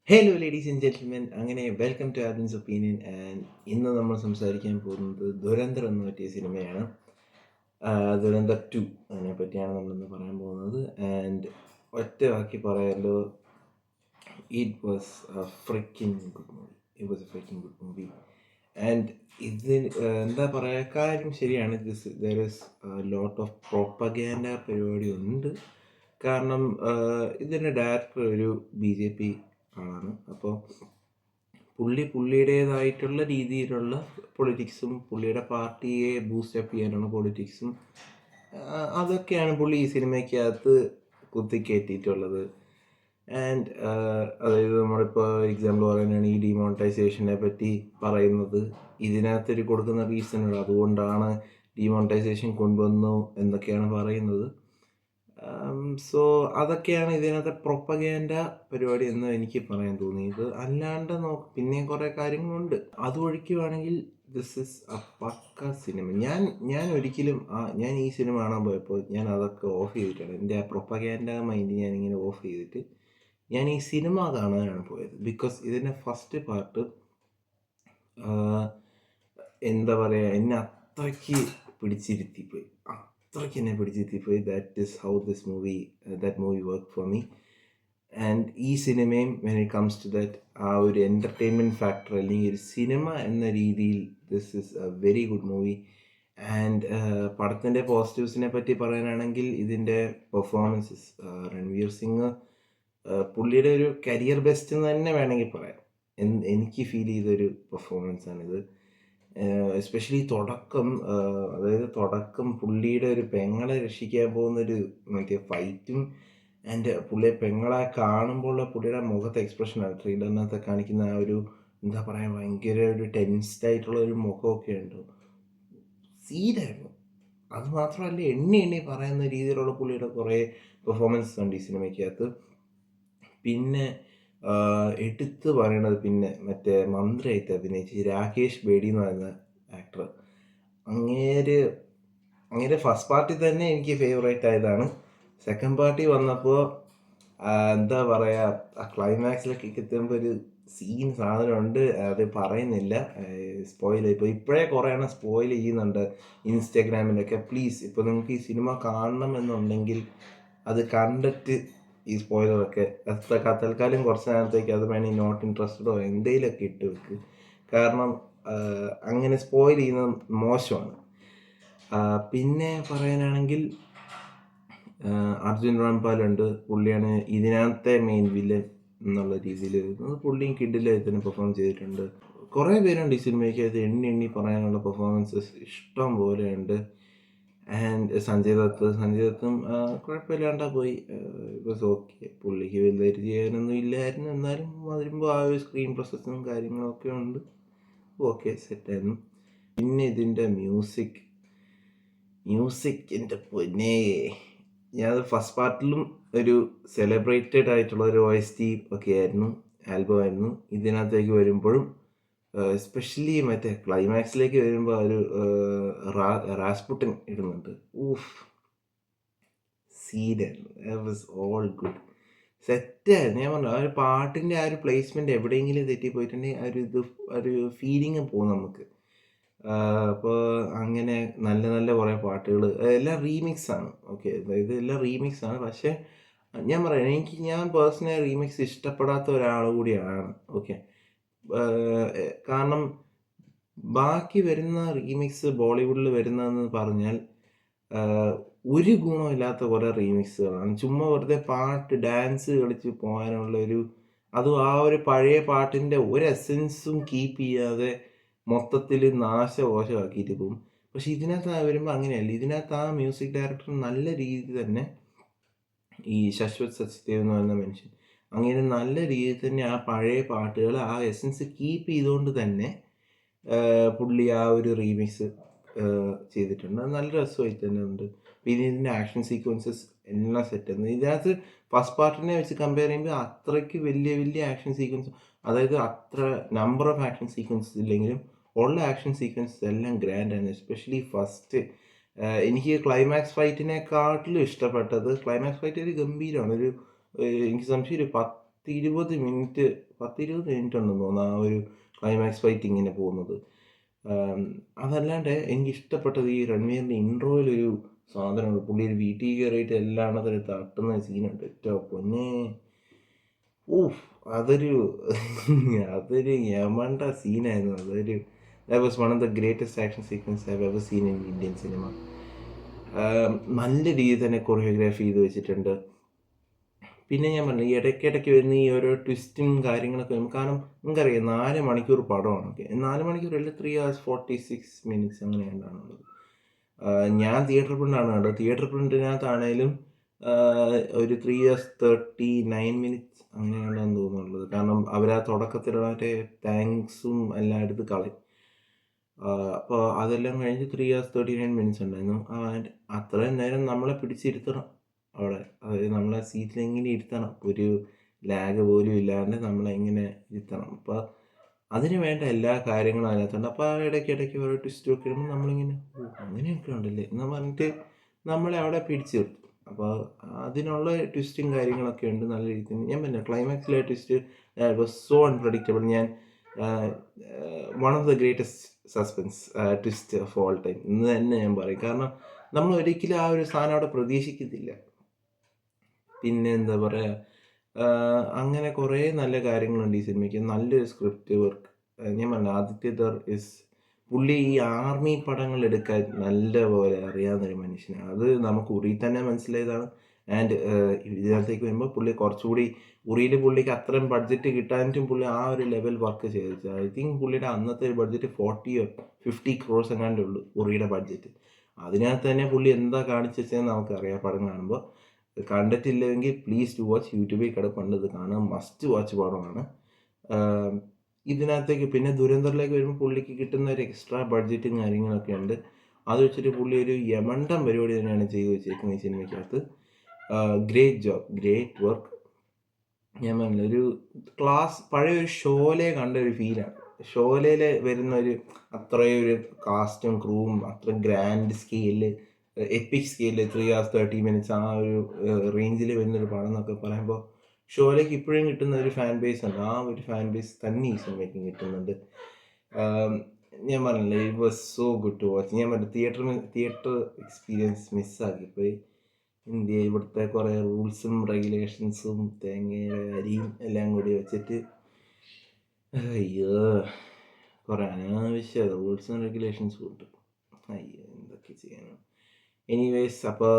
Hello ladies and gentlemen, അങ്ങനെ welcome to ആബിൻസ് opinion. And ഇന്ന് നമ്മൾ സംസാരിക്കാൻ പോകുന്നത് ദുരന്തർ എന്ന് പറ്റിയ സിനിമയാണ്. ദുരന്തർ 2 അതിനെ പറ്റിയാണ് നമ്മളിന്ന് പറയാൻ പോകുന്നത്. ആൻഡ് ഒറ്റ വാക്കി പറയാലോ, it was a freaking good movie. It was a freaking good movie. And ഇതിന് എന്താ പറയുക, കാര്യം ശരിയാണ്. There is lot of propaganda പരിപാടി ഉണ്ട്. കാരണം ഇതിൻ്റെ ഡയറക്ടർ ഒരു BJP ആളാണ്. അപ്പോൾ പുള്ളിയുടേതായിട്ടുള്ള രീതിയിലുള്ള പൊളിറ്റിക്സും പുള്ളിയുടെ പാർട്ടിയെ ബൂസ്റ്റപ്പ് ചെയ്യാനുള്ള പൊളിറ്റിക്സും അതൊക്കെയാണ് പുള്ളി ഈ സിനിമയ്ക്കകത്ത് കുത്തിക്കയറ്റിയിട്ടുള്ളത്. ആൻഡ് അതായത് നമ്മളിപ്പോൾ എക്സാമ്പിൾ പറയുകയാണെങ്കിൽ ഈ ഡിമോണിറ്റൈസേഷനെ പറ്റി പറയുന്നത് ഇതിനകത്തൊരു കൊടുക്കുന്ന റീസണുകൾ, അതുകൊണ്ടാണ് ഡിമോണിറ്റൈസേഷൻ കൊണ്ടുവന്നു എന്നൊക്കെയാണ് പറയുന്നത്. സോ അതൊക്കെയാണ് ഇതിനകത്തെ പ്രൊപ്പഗേൻഡ പരിപാടി എന്ന് എനിക്ക് പറയാൻ തോന്നിയത്. അല്ലാണ്ട് പിന്നെയും കുറേ കാര്യങ്ങളുണ്ട്. അത് ഒഴിക്കുകയാണെങ്കിൽ this is a pucca cinema. ഞാൻ ഒരിക്കലും ഞാൻ ഈ സിനിമ കാണാൻ പോയപ്പോൾ ഞാൻ അതൊക്കെ ഓഫ് ചെയ്തിട്ടാണ്. എൻ്റെ ആ പ്രൊപ്പഗേൻഡ മൈൻഡ് ഞാനിങ്ങനെ ഓഫ് ചെയ്തിട്ട് ഞാൻ ഈ സിനിമ കാണാനാണ് പോയത്. ബിക്കോസ് ഇതിൻ്റെ ഫസ്റ്റ് പാർട്ട് എന്താ പറയുക, എന്നെ അത്രയ്ക്ക് പിടിച്ചിരുത്തിപ്പോയി. എന്നെ പിടിച്ചെത്തിപ്പോയി. That is how that movie work for me. And ഈ സിനിമയും when it comes to that, ആ ഒരു എൻ്റർടൈൻമെൻറ്റ് ഫാക്ടർ അല്ലെങ്കിൽ ഒരു സിനിമ എന്ന രീതിയിൽ this is a very good movie. And പടത്തിൻ്റെ പോസിറ്റീവ്സിനെ പറ്റി പറയാനാണെങ്കിൽ ഇതിൻ്റെ പെർഫോമൻസസ്, രൺവീർ സിംഗ് പുള്ളിയുടെ ഒരു കരിയർ ബെസ്റ്റ് എന്ന് തന്നെ വേണമെങ്കിൽ പറയാം. എനിക്ക് ഫീൽ ചെയ്തൊരു പെർഫോമൻസാണിത്. എസ്പെഷ്യലി അതായത് തുടക്കം പുള്ളിയുടെ ഒരു പെങ്ങളെ രക്ഷിക്കാൻ പോകുന്നൊരു മറ്റേ ഫൈറ്റും ആൻഡ് പുള്ളിയെ പെങ്ങളെ കാണുമ്പോഴുള്ള പുള്ളിയുടെ മുഖത്തെ എക്സ്പ്രഷനാണ് ട്രെയിലറിനകത്ത് കാണിക്കുന്ന. ആ ഒരു എന്താ പറയുക, ഭയങ്കര ഒരു ടെൻസ്ഡ് ആയിട്ടുള്ള ഒരു മുഖമൊക്കെ ഉണ്ട്. സീനായിരുന്നു. അത് മാത്രമല്ല, എണ്ണി പറയുന്ന രീതിയിലുള്ള പുള്ളിയുടെ കുറേ പെർഫോമൻസ് ഉണ്ട് ഈ സിനിമയ്ക്കകത്ത്. പിന്നെ എടുത്ത് പറയണത് പിന്നെ മറ്റേ മന്ത്രിയായിട്ട് അഭിനയിച്ച് രാകേഷ് ബേഡി എന്ന് പറയുന്ന ആക്ടർ. അങ്ങേര് ഫസ്റ്റ് പാർട്ടി തന്നെ എനിക്ക് ഫേവറേറ്റ് ആയതാണ്. സെക്കൻഡ് പാർട്ടി വന്നപ്പോൾ എന്താ പറയുക, ആ ക്ലൈമാക്സിലൊക്കെ എത്തുമ്പോൾ ഒരു സാധനമുണ്ട്. അത് പറയുന്നില്ല, സ്പോയിൽ ഇപ്പോൾ ഇപ്പോഴേ കുറേ സ്പോയിൽ ചെയ്യുന്നുണ്ട് ഇൻസ്റ്റാഗ്രാമിലൊക്കെ. പ്ലീസ്, ഇപ്പോൾ നിങ്ങൾക്ക് ഈ സിനിമ കാണണം എന്നുണ്ടെങ്കിൽ അത് കണ്ടിട്ട് ഈ സ്പോയിലറൊക്കെ തൽക്കാലം കുറച്ച് നേരത്തേക്ക് അത് വേണമെങ്കിൽ നോട്ട് ഇൻട്രസ്റ്റഡോ എന്തെങ്കിലുമൊക്കെ ഇട്ട് വെക്ക്. കാരണം അങ്ങനെ സ്പോയിൽ ചെയ്യുന്നത് മോശമാണ്. പിന്നെ പറയാനാണെങ്കിൽ അർജുൻ റാംപാലുണ്ട്. പുള്ളിയാണ് ഇതിനകത്തെ മെയിൻ വില്ലൻ എന്നുള്ള രീതിയിൽ വരുന്നത്. പുള്ളിയും കിഡിലായി തന്നെ പെർഫോം ചെയ്തിട്ടുണ്ട്. കുറേ പേരുണ്ട് ഈ സിനിമയ്ക്ക് എണ്ണി പറയാനുള്ള പെർഫോമൻസസ് ഇഷ്ടം പോലെ ഉണ്ട്. ആൻഡ് സഞ്ജയ് ദത്തും കുഴപ്പമില്ലാണ്ടാ പോയി. Was okay. പുള്ളിക്ക് വലുതായിട്ട് ചെയ്യാനൊന്നും ഇല്ലായിരുന്നു, എന്നാലും വരുമ്പോൾ ആ ഒരു സ്ക്രീൻ പ്രൊസസ്സും കാര്യങ്ങളൊക്കെ ഉണ്ട്. ഓക്കെ, സെറ്റായിരുന്നു. പിന്നെ ഇതിൻ്റെ മ്യൂസിക് എൻ്റെ പൊന്നേ, ഞാനത് ഫസ്റ്റ് പാർട്ടിലും ഒരു സെലിബ്രേറ്റഡ് ആയിട്ടുള്ള ഒരു OST ഒക്കെ ആയിരുന്നു, ആൽബം ആയിരുന്നു. ഇതിനകത്തേക്ക് വരുമ്പോഴും എസ്പെഷ്യലി മറ്റേ ക്ലൈമാക്സിലേക്ക് വരുമ്പോൾ ഒരു റാസ്പുട്ടൻ ഇടുന്നുണ്ട്. Was all good. സെറ്റായിരുന്നു. ഞാൻ പറഞ്ഞു, ആ ഒരു പാട്ടിൻ്റെ ആ ഒരു പ്ലേസ്മെൻറ്റ് എവിടെയെങ്കിലും തെറ്റിപ്പോയിട്ടുണ്ടെങ്കിൽ ഒരു ഫീലിംഗ് പോകും നമുക്ക്. അപ്പോൾ അങ്ങനെ നല്ല കുറേ പാട്ടുകൾ എല്ലാം റീമിക്സ് ആണ്. ഓക്കെ, അതായത് എല്ലാം റീമിക്സ് ആണ്. പക്ഷേ ഞാൻ പറയാം, ഞാൻ പേഴ്സണലി റീമിക്സ് ഇഷ്ടപ്പെടാത്ത ഒരാൾ കൂടിയാണ്. ഓക്കെ, കാരണം ബാക്കി വരുന്ന റീമിക്സ് ബോളിവുഡിൽ വരുന്നതെന്ന് പറഞ്ഞാൽ ഒരു ഗുണമില്ലാത്ത കുറേ റീമിക്സുകളാണ്. ചുമ്മാ വെറുതെ പാട്ട് ഡാൻസ് കളിച്ച് പോകാനുള്ളൊരു, അതും ആ ഒരു പഴയ പാട്ടിൻ്റെ ഒരു എസെൻസും കീപ്പ് ചെയ്യാതെ മൊത്തത്തിൽ നാശകോശമാക്കിയിട്ട് പോകും. പക്ഷെ ഇതിനകത്ത് വരുമ്പോൾ അങ്ങനെയല്ല. ഇതിനകത്ത് ആ മ്യൂസിക് ഡയറക്ടർ നല്ല രീതിയിൽ തന്നെ, ഈ ശശ്വത് സച്ദേവ് എന്ന് പറയുന്ന മനുഷ്യൻ, അങ്ങനെ നല്ല രീതിയിൽ തന്നെ ആ പഴയ പാട്ടുകൾ ആ എസെൻസ് കീപ്പ് ചെയ്തുകൊണ്ട് തന്നെ പുള്ളി ആ ഒരു റീമിക്സ് ചെയ്തിട്ടുണ്ട്. അത് നല്ല രസമായിട്ട് തന്നെ ഉണ്ട്. പിന്നെ ഇതിൻ്റെ ആക്ഷൻ സീക്വൻസസ് എല്ലാം സെറ്റായിരുന്നു. ഇതിനകത്ത് ഫസ്റ്റ് പാർട്ടിനെ വെച്ച് കമ്പയർ ചെയ്യുമ്പോൾ അത്രയ്ക്ക് വലിയ ആക്ഷൻ സീക്വൻസ്, അതായത് അത്ര നമ്പർ ഓഫ് ആക്ഷൻ സീക്വൻസസ് ഇല്ലെങ്കിലും ഉള്ള ആക്ഷൻ സീക്വൻസസ് എല്ലാം ഗ്രാൻഡ് ആണ്. എസ്പെഷ്യലി ഫസ്റ്റ് എനിക്ക് ക്ലൈമാക്സ് ഫൈറ്റിനെക്കാട്ടിലും ഇഷ്ടപ്പെട്ടത്, ക്ലൈമാക്സ് ഫൈറ്റ് ഒരു ഗംഭീരമാണ്. എനിക്ക് സംശയം ഒരു 10-20 മിനിറ്റ് ഉണ്ടെന്ന് തോന്നുന്നു ആ ഒരു ക്ലൈമാക്സ് ഫൈറ്റ് ഇങ്ങനെ പോകുന്നത്. അതല്ലാണ്ട് എനിക്കിഷ്ടപ്പെട്ടത് ഈ രൺവീറിൻ്റെ ഇൻട്രോയിലൊരു സാധനമുണ്ട്. പുള്ളി ഒരു വീട്ടിൽ കയറിയിട്ട് എല്ലാത്തിനും തട്ടുന്ന സീനുണ്ട്. ഏറ്റവും പൊന്നേ, ഊഫ്, അതൊരു അതൊരു യമണ്ട സീനായിരുന്നു. that was one of the greatest action sequences I've ever seen in Indian cinema. നല്ല രീതിയിൽ തന്നെ കൊറിയോഗ്രാഫി ചെയ്ത് വെച്ചിട്ടുണ്ട്. പിന്നെ ഞാൻ പറഞ്ഞു ഈ ഇടയ്ക്കിടയ്ക്ക് വരുന്ന ഈ ഓരോ ട്വിസ്റ്റും കാര്യങ്ങളൊക്കെ വരുമ്പോൾ, കാരണം നിങ്ങൾക്കറിയാം 4 മണിക്കൂർ പടമാണ്. 4 മണിക്കൂറല്ല, 3 hours 46 minutes അങ്ങനെ എന്താണുള്ളത്. ഞാൻ തിയേറ്റർ പ്രിൻ്റാണ് കണ്ടത്. തിയേറ്റർ പ്രിൻറ്റിനകത്താണേലും ഒരു 3 hours 39 minutes അങ്ങനെയാണെന്ന് തോന്നുന്നുള്ളത്. കാരണം അവർ ആ തുടക്കത്തിലുള്ള മറ്റേ താങ്ക്സും എല്ലാം എടുത്ത് കളയും. അപ്പോൾ അതെല്ലാം കഴിഞ്ഞ് 3 hours 39 minutes ഉണ്ടായിരുന്നു. അത്രയും നേരം നമ്മളെ പിടിച്ചിരുത്തണം അവിടെ. അതായത് നമ്മളെ സീറ്റിലെങ്ങനെ ഇരുത്തണം, ഒരു ലാഗ് പോലും ഇല്ലാണ്ട് നമ്മളെ ഇങ്ങനെ ഇരുത്തണം. അപ്പോൾ അതിന് വേണ്ട എല്ലാ കാര്യങ്ങളും അതിനകത്തുണ്ട്. അപ്പോൾ ആ ഇടയ്ക്കിടയ്ക്ക് ഓരോ ട്വിസ്റ്റ് ഒക്കെ ഇടുമ്പോൾ നമ്മളിങ്ങനെ അങ്ങനെയൊക്കെ ഉണ്ടല്ലേ എന്ന് പറഞ്ഞിട്ട് നമ്മളെ അവിടെ പിടിച്ചു നിർത്തും. അപ്പോൾ അതിനുള്ള ട്വിസ്റ്റും കാര്യങ്ങളൊക്കെ ഉണ്ട് നല്ല രീതിയിൽ. ഞാൻ പറഞ്ഞ ക്ലൈമാക്സിലെ ട്വിസ്റ്റ് വാസ് സോ അൺപ്രഡിക്റ്റബിൾ. ഞാൻ one of the greatest suspense twist of all time എന്ന് തന്നെ ഞാൻ പറയും. കാരണം നമ്മൾ ഒരിക്കലും ആ ഒരു സാധനം അവിടെ പ്രതീക്ഷിക്കത്തില്ല. പിന്നെ എന്താ പറയുക, അങ്ങനെ കുറേ നല്ല കാര്യങ്ങളുണ്ട് ഈ സിനിമയ്ക്ക്. നല്ലൊരു സ്ക്രിപ്റ്റ് വർക്ക്. ഞാൻ പറഞ്ഞു ആദിത്യ ധർ പുള്ളി ഈ ആർമി പടങ്ങൾ എടുക്കാൻ നല്ല പോലെ അറിയാവുന്നൊരു മനുഷ്യനാണ്. അത് നമുക്ക് ഉറി തന്നെ മനസ്സിലായതാണ്. ആൻഡ് ഇതിനകത്തേക്ക് വരുമ്പോൾ പുള്ളി കുറച്ചുകൂടി ഉറിയിൽ പുള്ളിക്ക് അത്രയും ബഡ്ജറ്റ് കിട്ടാനും പുള്ളി ആ ഒരു ലെവൽ വർക്ക് ചെയ്തു. ഐ തിങ്ക് പുള്ളിയുടെ അന്നത്തെ ഒരു ബഡ്ജറ്റ് 40 or 50 crores എങ്ങാണ്ടേ ഉള്ളൂ ഉറിയുടെ ബഡ്ജറ്റ്. അതിനകത്ത് തന്നെ പുള്ളി എന്താ കാണിച്ചു വെച്ചതെന്ന് നമുക്കറിയാം. പടം കാണുമ്പോൾ കണ്ടിട്ടില്ലെങ്കിൽ പ്ലീസ് ടു വാച്ച്. യൂട്യൂബിൽ കിടപ്പുണ്ട്, ഇത് കാണാൻ മസ്റ്റ് വാച്ച് പടമാണ്. ഇതിനകത്തേക്ക് പിന്നെ ദുരന്തറിലേക്ക് വരുമ്പോൾ പുള്ളിക്ക് കിട്ടുന്ന ഒരു എക്സ്ട്രാ ബഡ്ജറ്റും കാര്യങ്ങളൊക്കെ ഉണ്ട്. അത് വെച്ചിട്ട് പുള്ളി ഒരു യമണ്ടം പരിപാടി തന്നെയാണ് ചെയ്തു വെച്ചേക്കുന്നത് ഈ സിനിമയ്ക്കകത്ത്. Great job, great work. ഞാൻ പറഞ്ഞില്ല, ഒരു ക്ലാസ് പഴയ ഒരു ഷോലെ കണ്ട ഒരു ഫീലാണ്. ഷോലയിൽ വരുന്ന ഒരു അത്രയും ഒരു കാസ്റ്റും ക്രൂവും അത്ര ഗ്രാൻഡ് സ്കെയിലിൽ, എപ്പിക് സ്കെയിലിൽ 3 hours 30 minutes ആ ഒരു റേഞ്ചിൽ വരുന്നൊരു പടം എന്നൊക്കെ പറയുമ്പോൾ ഷോയിലേക്ക് ഇപ്പോഴും കിട്ടുന്ന ഒരു ഫാൻ ബേസ് ഉണ്ട്. ആ ഒരു ഫാൻ ബേസ് തന്നെ ഈ സിനിമയ്ക്കും കിട്ടുന്നുണ്ട്. ഞാൻ പറഞ്ഞില്ലേ, it was so good to watch. ഞാൻ പറഞ്ഞു തിയേറ്റർ എക്സ്പീരിയൻസ് മിസ്സാക്കിപ്പോയി. ഇവിടുത്തെ കുറേ റൂൾസും റെഗുലേഷൻസും തേങ്ങയുടെ അരിയും എല്ലാം കൂടി വെച്ചിട്ട് അയ്യോ കുറേ അനാവശ്യ റൂൾസും റെഗുലേഷൻസും ഉണ്ട്. അയ്യോ എന്തൊക്കെ ചെയ്യാനാണ്. എനിവേസ്, അപ്പോൾ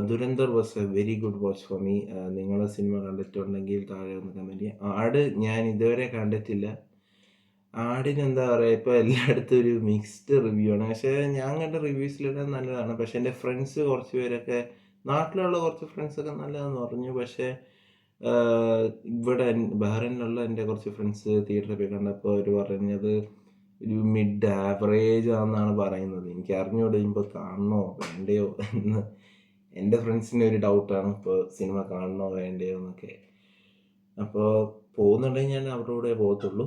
Dhurandhar was A very good watch for me. നിങ്ങളെ സിനിമ കണ്ടിട്ടുണ്ടെങ്കിൽ താഴെ ഒന്ന് കമൻറ്റ് ചെയ്യാം. ആട് ഞാൻ ഇതുവരെ കണ്ടിട്ടില്ല. ആടിന് എന്താ പറയുക, ഇപ്പോൾ എല്ലായിടത്തും ഒരു മിക്സ്ഡ് റിവ്യൂ ആണ്. പക്ഷേ ഞാൻ കണ്ട റിവ്യൂസിലെല്ലാം നല്ലതാണ്. പക്ഷേ എൻ്റെ ഫ്രണ്ട്സ് കുറച്ച് പേരൊക്കെ, നാട്ടിലുള്ള കുറച്ച് ഫ്രണ്ട്സൊക്കെ നല്ലതെന്ന് പറഞ്ഞു. പക്ഷേ ഇവിടെ ബഹ്റൈനിലുള്ള എൻ്റെ കുറച്ച് ഫ്രണ്ട്സ് തിയേറ്ററിൽ പോയി കണ്ടപ്പോൾ അവർ പറഞ്ഞത് ഒരു മിഡ് ആവറേജ് ആണെന്നാണ് പറയുന്നത്. എനിക്ക് അറിഞ്ഞുകൂടെ ഇപ്പോൾ കാണണോ വേണ്ടയോ എന്ന്. എൻ്റെ ഫ്രണ്ട്സിന് ഒരു ഡൗട്ടാണ് ഇപ്പോൾ സിനിമ കാണണോ വേണ്ടയോ എന്നൊക്കെ. അപ്പോൾ പോകുന്നുണ്ടെങ്കിൽ ഞാൻ അവരുടെ കൂടെ പോകത്തുള്ളൂ.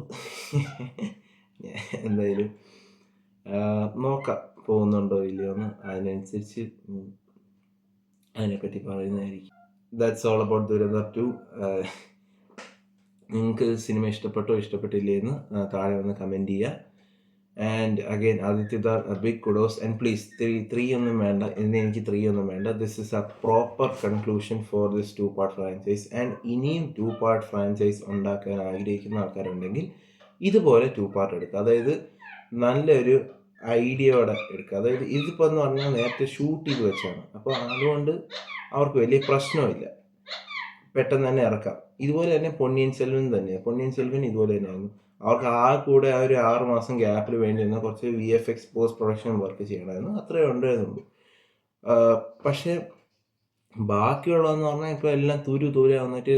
എന്തായാലും നോക്കാം പോകുന്നുണ്ടോ ഇല്ലയോ എന്ന്. അതിനനുസരിച്ച് അതിനെപ്പറ്റി പറയുന്നതായിരിക്കും. That's all about Dhurandhar 2. നിങ്ങൾക്ക് സിനിമ ഇഷ്ടപ്പെട്ടോ ഇഷ്ടപ്പെട്ടില്ലേ എന്ന് താഴെ വന്ന് കമൻറ്റ് ചെയ്യുക. And again Aditya Dhar, big kudos. And please 3 ഒന്നും വേണ്ട, ഇന്ന് എനിക്ക് 3 ഒന്നും വേണ്ട. This is a proper conclusion for this 2-part franchise. And ഇനിയും 2-part ഫ്രാഞ്ചൈസ് ഉണ്ടാക്കാൻ ആഗ്രഹിക്കുന്ന ആൾക്കാരുണ്ടെങ്കിൽ ഇതുപോലെ 2-part എടുക്കുക. അതായത് നല്ലൊരു ഐഡിയയോടെ എടുക്കുക. അതായത് ഇതിപ്പോൾ എന്ന് പറഞ്ഞാൽ നേരത്തെ ഷൂട്ട് ചെയ്ത് വെച്ചാണ്. അപ്പോൾ അതുകൊണ്ട് അവർക്ക് വലിയ പ്രശ്നമില്ല, പെട്ടെന്ന് തന്നെ ഇറക്കാം. ഇതുപോലെ തന്നെ പൊന്നിയിൻ സെൽവൻ ഇതുപോലെ തന്നെയായിരുന്നു. അവർക്ക് കൂടെ ആ ഒരു 6 മാസം ഗ്യാപ്പിൽ വേണ്ടി വന്ന കുറച്ച് VFX പോസ്റ്റ് പ്രൊഡക്ഷൻ വർക്ക് ചെയ്യണമായിരുന്നു. അത്രയേ ഉണ്ടായിരുന്നുള്ളൂ. പക്ഷേ ബാക്കിയുള്ളതെന്ന് പറഞ്ഞാൽ ഇപ്പോൾ എല്ലാം തുര വന്നിട്ട്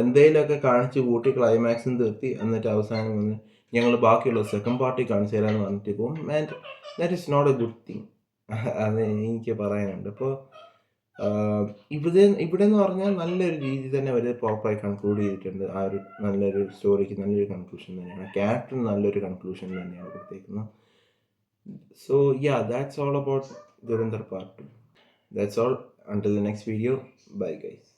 എന്തെങ്കിലുമൊക്കെ കാണിച്ച് കൂട്ടി ക്ലൈമാക്സും തീർത്തി, എന്നിട്ട് അവസാനം വന്ന് ഞങ്ങൾ ബാക്കിയുള്ള സെക്കൻഡ് പാർട്ടി കാണിച്ചു തരാമെന്ന് പറഞ്ഞിട്ട് പോകും. And that is not a good thing. അത് എനിക്ക് പറയാനുണ്ട്. അപ്പോൾ ഇവിടെ എന്ന് പറഞ്ഞാൽ നല്ലൊരു രീതി തന്നെ അവർ പ്രോപ്പറായി കൺക്ലൂഡ് ചെയ്തിട്ടുണ്ട്. ആ ഒരു നല്ലൊരു സ്റ്റോറിക്ക് നല്ലൊരു കൺക്ലൂഷൻ തന്നെയാണ്. ക്യാപ്റ്റൻ നല്ലൊരു കൺക്ലൂഷൻ തന്നെയാണ് കൊടുത്തേക്കുന്നത്. So yeah, that's all about Dhurandhar part 2. That's all. Until the next video. Bye guys.